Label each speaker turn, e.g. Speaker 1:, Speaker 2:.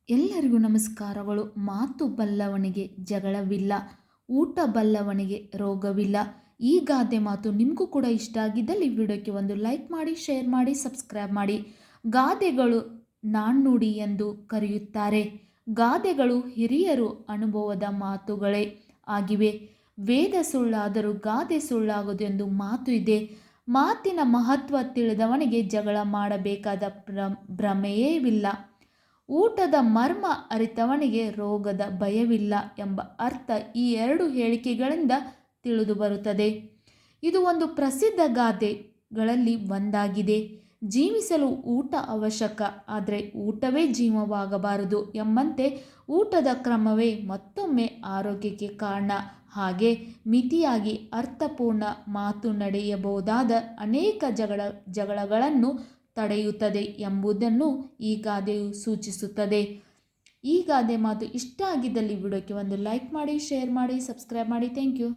Speaker 1: ಎಲ್ಲರಿಗೂ ನಮಸ್ಕಾರಗಳು. ಮಾತು ಬಲ್ಲವನಿಗೆ ಜಗಳವಿಲ್ಲ, ಊಟ ಬಲ್ಲವನಿಗೆ ರೋಗವಿಲ್ಲ. ಈ ಗಾದೆ ಮಾತು ನಿಮಗೂ ಕೂಡ ಇಷ್ಟ ಆಗಿದ್ದಲ್ಲಿ ವಿಡಿಯೋಕ್ಕೆ ಒಂದು ಲೈಕ್ ಮಾಡಿ, ಶೇರ್ ಮಾಡಿ, ಸಬ್ಸ್ಕ್ರೈಬ್ ಮಾಡಿ. ಗಾದೆಗಳು ನಾಣ್ಣುಡಿ ಎಂದು ಕರೆಯುತ್ತಾರೆ. ಗಾದೆಗಳು ಹಿರಿಯರು ಅನುಭವದ ಮಾತುಗಳೇ ಆಗಿವೆ. ವೇದ ಸುಳ್ಳಾದರೂ ಗಾದೆ ಸುಳ್ಳಾಗದು ಎಂದು ಮಾತು ಇದೆ. ಮಾತಿನ ಮಹತ್ವ ತಿಳಿದವನಿಗೆ ಜಗಳ ಮಾಡಬೇಕಾದ ಭ್ರಮೆಯೇ ಊಟದ ಮರ್ಮ ಅರಿತವನಿಗೆ ರೋಗದ ಭಯವಿಲ್ಲ ಎಂಬ ಅರ್ಥ ಈ ಎರಡು ಹೇಳಿಕೆಗಳಿಂದ ತಿಳಿದು ಬರುತ್ತದೆ. ಇದು ಒಂದು ಪ್ರಸಿದ್ಧ ಗಾದೆಗಳಲ್ಲಿ ಒಂದಾಗಿದೆ. ಜೀವಿಸಲು ಊಟ ಅವಶ್ಯಕ, ಆದರೆ ಊಟವೇ ಜೀವವಾಗಬಾರದು ಎಂಬಂತೆ ಊಟದ ಕ್ರಮವೇ ಮತ್ತೊಮ್ಮೆ ಆರೋಗ್ಯಕ್ಕೆ ಕಾರಣ. ಹಾಗೆ ಮಿತಿಯಾಗಿ ಅರ್ಥಪೂರ್ಣ ಮಾತು ನಡೆಯಬಹುದಾದ ಅನೇಕ ಜಗಳಗಳನ್ನು ತಡೆಯುತ್ತದೆ ಎಂಬುದನ್ನು ಈ ಗಾದೆಯು ಸೂಚಿಸುತ್ತದೆ. ಈ ಗಾದೆ ಮಾತು ಇಷ್ಟ ಆಗಿದ್ದಲ್ಲಿ ವಿಡಿಯೋಕ್ಕೆ ಒಂದು ಲೈಕ್ ಮಾಡಿ, ಶೇರ್ ಮಾಡಿ, ಸಬ್ಸ್ಕ್ರೈಬ್ ಮಾಡಿ. Thank you.